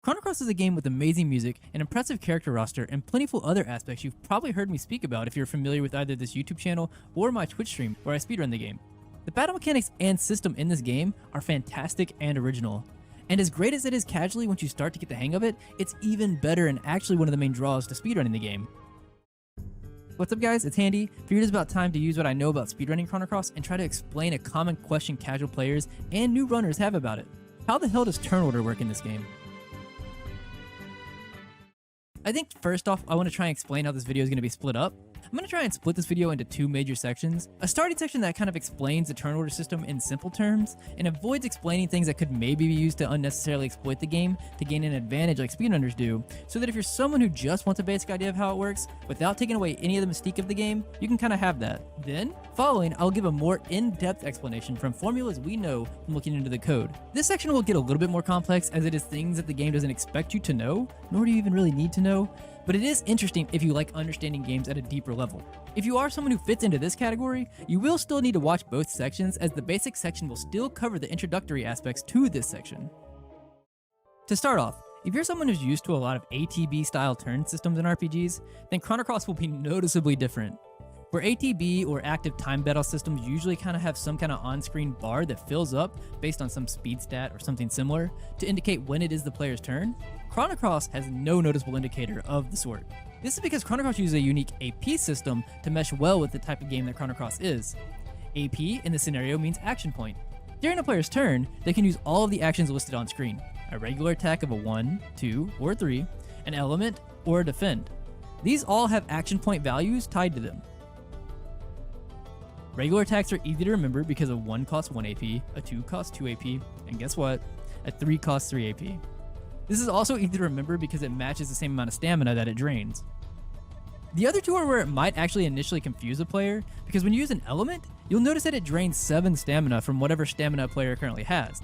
Chrono Cross is a game with amazing music, an impressive character roster, and plentiful other aspects you've probably heard me speak about if you're familiar with either this YouTube channel or my Twitch stream where I speedrun the game. The battle mechanics and system in this game are fantastic and original. And as great as it is casually once you start to get the hang of it, it's even better and actually one of the main draws to speedrunning the game. What's up guys, it's Handy. Figured it's about time to use what I know about speedrunning Chrono Cross and try to explain a common question casual players and new runners have about it. How the hell does turn order work in this game? I think first off, I want to try and explain how this video is going to be split up. I'm going to try and split this video into two major sections. A starting section that kind of explains the turn order system in simple terms and avoids explaining things that could maybe be used to unnecessarily exploit the game to gain an advantage like speedrunners do, so that if you're someone who just wants a basic idea of how it works without taking away any of the mystique of the game, you can kind of have that. Then, following, I'll give a more in-depth explanation from formulas we know from looking into the code. This section will get a little bit more complex as it is things that the game doesn't expect you to know, nor do you even really need to know, but it is interesting if you like understanding games at a deeper level. If you are someone who fits into this category, you will still need to watch both sections as the basic section will still cover the introductory aspects to this section. To start off, if you're someone who's used to a lot of ATB style turn systems in RPGs, then Chrono Cross will be noticeably different. Where ATB or active time battle systems usually kind of have some kind of on-screen bar that fills up based on some speed stat or something similar to indicate when it is the player's turn, Chrono Cross has no noticeable indicator of the sort. This is because Chrono Cross uses a unique AP system to mesh well with the type of game that Chrono Cross is. AP in this scenario means action point. During a player's turn, they can use all of the actions listed on screen: a regular attack of a 1, 2, or 3, an element, or a defend. These all have action point values tied to them. Regular attacks are easy to remember because a 1 costs 1 AP, a 2 costs 2 AP, and guess what? A 3 costs 3 AP. This is also easy to remember because it matches the same amount of stamina that it drains. The other two are where it might actually initially confuse a player, because when you use an element, you'll notice that it drains 7 stamina from whatever stamina a player currently has.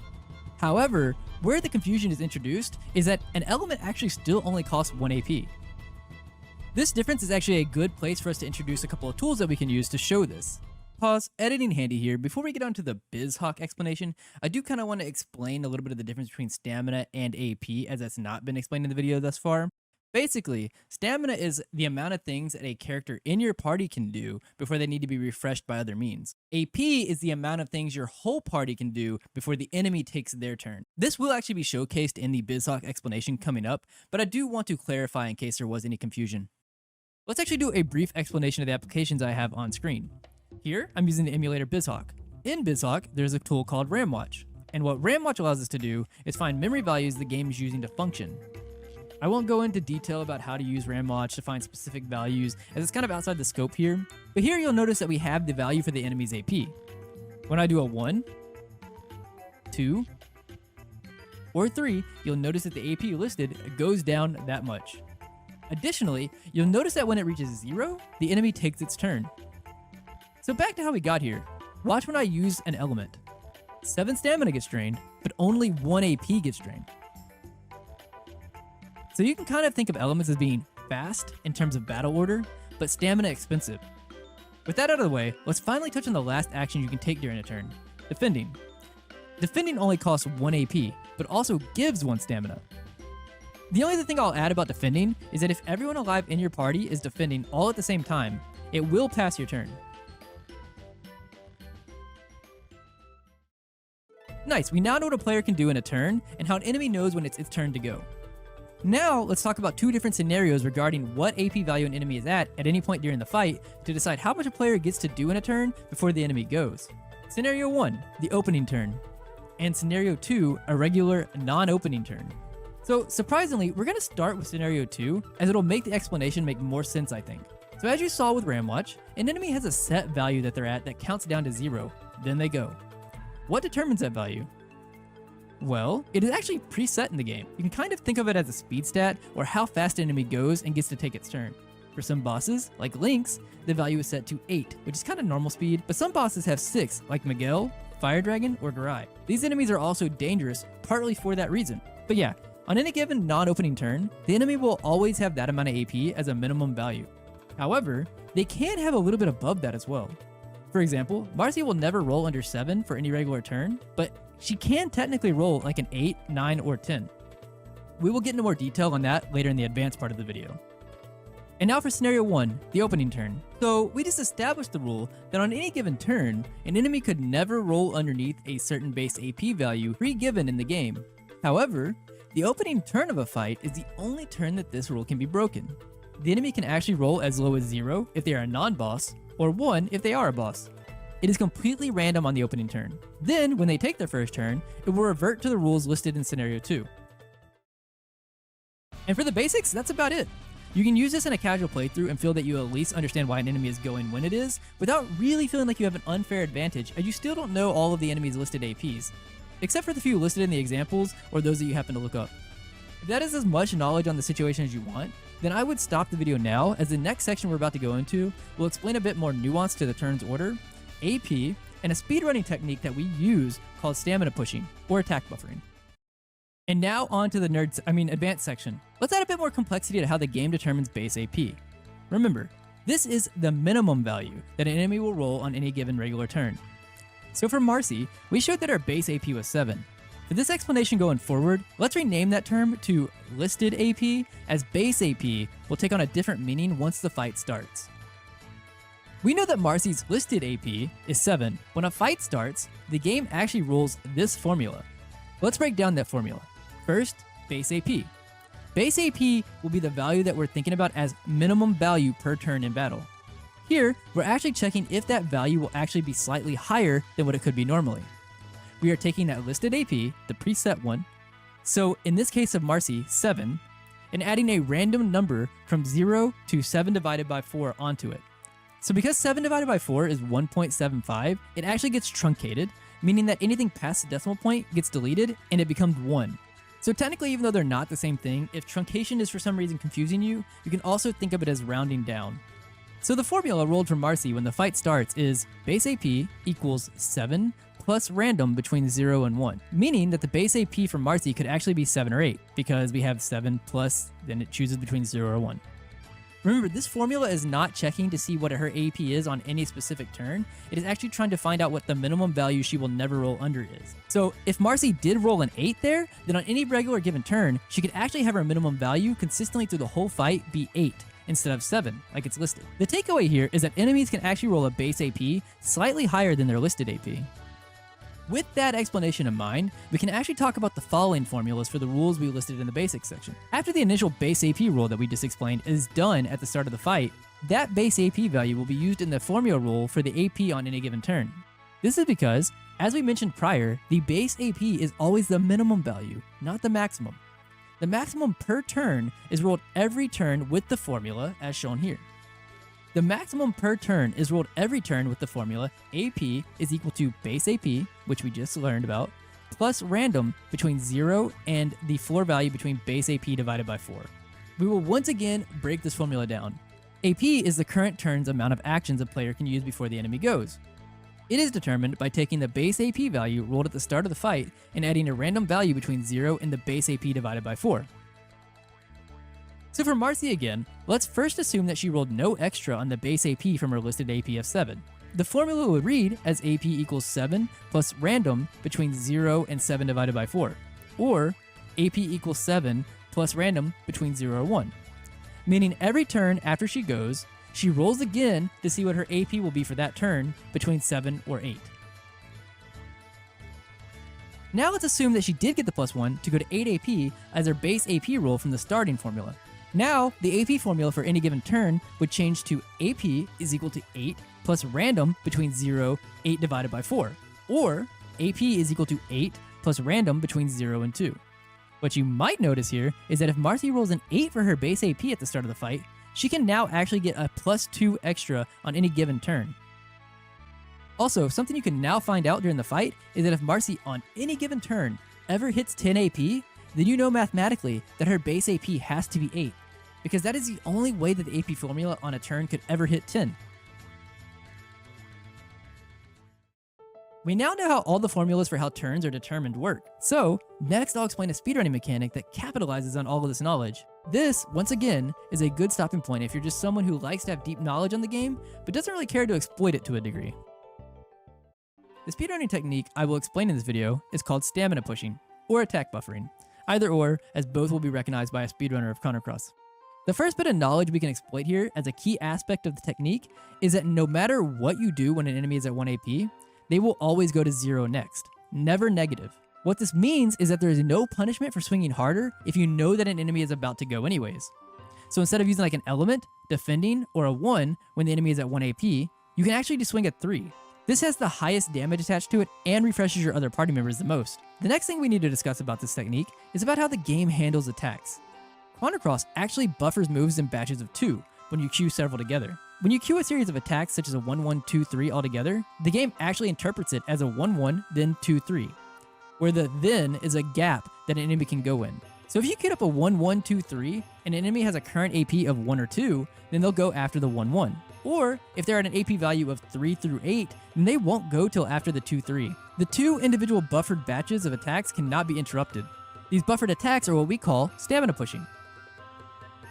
However, where the confusion is introduced is that an element actually still only costs 1 AP. This difference is actually a good place for us to introduce a couple of tools that we can use to show this. Pause, editing handy here. Before we get on to the BizHawk explanation, I do kind of want to explain a little bit of the difference between stamina and AP, as that's not been explained in the video thus far. Basically, stamina is the amount of things that a character in your party can do before they need to be refreshed by other means. AP is the amount of things your whole party can do before the enemy takes their turn. This will actually be showcased in the BizHawk explanation coming up, but I do want to clarify in case there was any confusion. Let's actually do a brief explanation of the applications I have on screen. Here, I'm using the emulator BizHawk. In BizHawk, there's a tool called RamWatch, and what RamWatch allows us to do is find memory values the game is using to function. I won't go into detail about how to use RamWatch to find specific values, as it's kind of outside the scope here, but here you'll notice that we have the value for the enemy's AP. When I do a 1, 2, or 3, you'll notice that the AP listed goes down that much. Additionally, you'll notice that when it reaches 0, the enemy takes its turn. So back to how we got here. Watch when I use an element. 7 stamina gets drained, but only 1 AP gets drained. So you can kind of think of elements as being fast in terms of battle order, but stamina expensive. With that out of the way, let's finally touch on the last action you can take during a turn: defending. Defending only costs 1 AP, but also gives 1 stamina. The only other thing I'll add about defending is that if everyone alive in your party is defending all at the same time, it will pass your turn. Nice, we now know what a player can do in a turn, and how an enemy knows when it's its turn to go. Now, let's talk about two different scenarios regarding what AP value an enemy is at any point during the fight to decide how much a player gets to do in a turn before the enemy goes. Scenario 1, the opening turn. And Scenario 2, a regular, non-opening turn. So, surprisingly, we're going to start with Scenario 2, as it'll make the explanation make more sense, I think. So as you saw with RamWatch, an enemy has a set value that they're at that counts down to 0, then they go. What determines that value? Well, it is actually preset in the game. You can kind of think of it as a speed stat, or how fast an enemy goes and gets to take its turn. For some bosses, like Lynx, the value is set to 8, which is kind of normal speed, but some bosses have 6, like Miguel, Fire Dragon, or Garai. These enemies are also dangerous, partly for that reason. But yeah, on any given non-opening turn, the enemy will always have that amount of AP as a minimum value. However, they can have a little bit above that as well. For example, Marcia will never roll under 7 for any regular turn, but she can technically roll like an 8, 9, or 10. we will get into more detail on that later in the advanced part of the video. And now for scenario 1, the opening turn. So we just established the rule that on any given turn, an enemy could never roll underneath a certain base AP value pre-given in the game. However, the opening turn of a fight is the only turn that this rule can be broken. The enemy can actually roll as low as 0 if they are a non-boss, or 1 if they are a boss. It is completely random on the opening turn. Then, when they take their first turn, it will revert to the rules listed in scenario 2. And for the basics, that's about it. You can use this in a casual playthrough and feel that you at least understand why an enemy is going when it is, without really feeling like you have an unfair advantage as you still don't know all of the enemy's listed APs, except for the few listed in the examples or those that you happen to look up. If that is as much knowledge on the situation as you want, then I would stop the video now, as the next section we're about to go into will explain a bit more nuance to the turn's order, AP, and a speedrunning technique that we use called stamina pushing or attack buffering. And now on to the advanced section. Let's add a bit more complexity to how the game determines base AP. Remember, this is the minimum value that an enemy will roll on any given regular turn. So for Marcy, we showed that our base AP was 7. For this explanation going forward, let's rename that term to listed AP, as base AP will take on a different meaning once the fight starts. We know that Marcy's listed AP is 7. When a fight starts, the game actually rolls this formula. Let's break down that formula. First, base AP. Base AP will be the value that we're thinking about as minimum value per turn in battle. Here, we're actually checking if that value will actually be slightly higher than what it could be normally. We are taking that listed AP, the preset one, so in this case of Marcy, 7, and adding a random number from 0 to 7 divided by 4 onto it. So because 7 divided by 4 is 1.75, it actually gets truncated, meaning that anything past the decimal point gets deleted and it becomes 1. So technically, even though they're not the same thing, if truncation is for some reason confusing you, you can also think of it as rounding down. So the formula rolled for Marcy when the fight starts is base AP equals 7 plus random between 0 and 1, meaning that the base AP for Marcy could actually be 7 or 8, because we have 7 plus, then it chooses between 0 or 1. Remember, this formula is not checking to see what her AP is on any specific turn. It is actually trying to find out what the minimum value she will never roll under is. So if Marcy did roll an 8 there, then on any regular given turn, she could actually have her minimum value consistently through the whole fight be 8 instead of 7, like it's listed. The takeaway here is that enemies can actually roll a base AP slightly higher than their listed AP. With that explanation in mind, we can actually talk about the following formulas for the rules we listed in the basics section. After the initial base AP rule that we just explained is done at the start of the fight, that base AP value will be used in the formula rule for the AP on any given turn. This is because, as we mentioned prior, the base AP is always the minimum value, not the maximum. The maximum per turn is rolled every turn with the formula as shown here. The maximum per turn is rolled every turn with the formula AP is equal to base AP, which we just learned about, plus random between 0 and the floor value between base AP divided by 4. We will once again break this formula down. AP is the current turn's amount of actions a player can use before the enemy goes. It is determined by taking the base AP value rolled at the start of the fight and adding a random value between 0 and the base AP divided by 4. So for Marcy again, let's first assume that she rolled no extra on the base AP from her listed AP of 7. The formula would read as AP equals 7 plus random between 0 and 7 divided by 4, or AP equals 7 plus random between 0 and 1. Meaning every turn after she goes, she rolls again to see what her AP will be for that turn between 7 or 8. Now let's assume that she did get the plus 1 to go to 8 AP as her base AP roll from the starting formula. Now, the AP formula for any given turn would change to AP is equal to 8 plus random between 0, 8 divided by 4, or AP is equal to 8 plus random between 0 and 2. What you might notice here is that if Marcy rolls an 8 for her base AP at the start of the fight, she can now actually get a plus 2 extra on any given turn. Also, something you can now find out during the fight is that if Marcy on any given turn ever hits 10 AP, then you know mathematically that her base AP has to be 8, because that is the only way that the AP formula on a turn could ever hit 10. We now know how all the formulas for how turns are determined work. So, next I'll explain a speedrunning mechanic that capitalizes on all of this knowledge. This, once again, is a good stopping point if you're just someone who likes to have deep knowledge on the game, but doesn't really care to exploit it to a degree. The speedrunning technique I will explain in this video is called stamina pushing, or attack buffering. Either or, as both will be recognized by a speedrunner of Chrono Cross. The first bit of knowledge we can exploit here as a key aspect of the technique is that no matter what you do when an enemy is at 1 AP, they will always go to 0 next, never negative. What this means is that there is no punishment for swinging harder if you know that an enemy is about to go anyways. So instead of using like an element, defending, or a 1 when the enemy is at 1 AP, you can actually just swing at 3. This has the highest damage attached to it and refreshes your other party members the most. The next thing we need to discuss about this technique is about how the game handles attacks. Chrono Cross actually buffers moves in batches of 2 when you queue several together. When you queue a series of attacks such as a 1-1-2-3 altogether, the game actually interprets it as a 1-1 then 2-3, where the then is a gap that an enemy can go in. So if you queued up a 1-1-2-3 and an enemy has a current AP of 1 or 2, then they'll go after the 1-1. Or if they're at an AP value of 3 through 8, then they won't go till after the 2-3. The 2 individual buffered batches of attacks cannot be interrupted. These buffered attacks are what we call stamina pushing.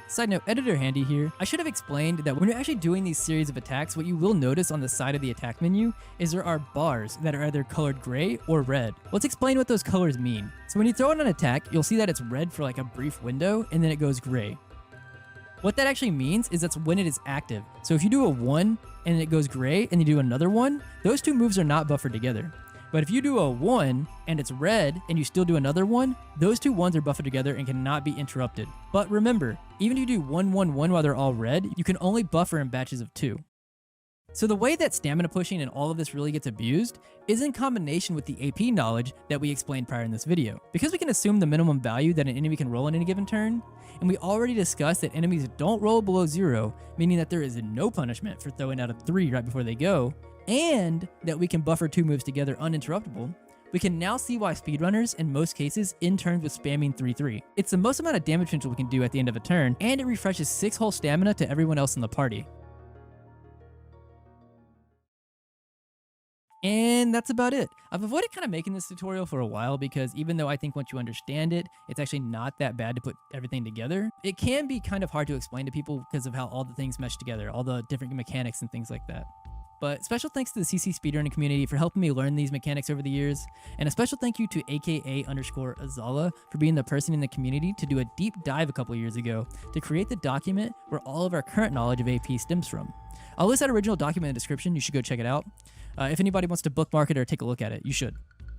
Side note, editor handy here, I should have explained that when you're actually doing these series of attacks, what you will notice on the side of the attack menu is there are bars that are either colored gray or red. Let's explain what those colors mean. So when you throw in an attack, you'll see that it's red for like a brief window and then it goes gray. What that actually means is that's when it is active. So if you do a 1 and it goes gray and you do another 1, those two moves are not buffered together. But if you do a 1 and it's red and you still do another 1, those two 1s are buffered together and cannot be interrupted. But remember, even if you do 1-1-1 while they're all red, you can only buffer in batches of 2. So the way that stamina pushing and all of this really gets abused is in combination with the AP knowledge that we explained prior in this video. Because we can assume the minimum value that an enemy can roll in any given turn, and we already discussed that enemies don't roll below 0, meaning that there is no punishment for throwing out a 3 right before they go, and that we can buffer 2 moves together uninterruptible, we can now see why speedrunners in most cases end turns with spamming 3-3. It's the most amount of damage potential we can do at the end of a turn, and it refreshes 6 whole stamina to everyone else in the party. And that's about it. I've avoided kind of making this tutorial for a while because even though I think once you understand it, it's actually not that bad to put everything together, it can be kind of hard to explain to people because of how all the things mesh together, all the different mechanics and things like that. But special thanks to the CC speedrunning community for helping me learn these mechanics over the years, and a special thank you to aka_Azala for being the person in the community to do a deep dive a couple years ago to create the document where all of our current knowledge of AP stems from. I'll list that original document in the description, you should go check it out. If anybody wants to bookmark it or take a look at it, you should.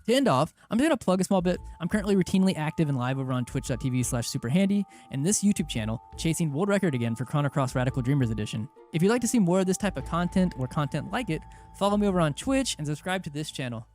To end off, I'm just going to plug a small bit. I'm currently routinely active and live over on twitch.tv/superhandy and this YouTube channel, chasing world record again for Chrono Cross Radical Dreamers Edition. If you'd like to see more of this type of content or content like it, follow me over on Twitch and subscribe to this channel.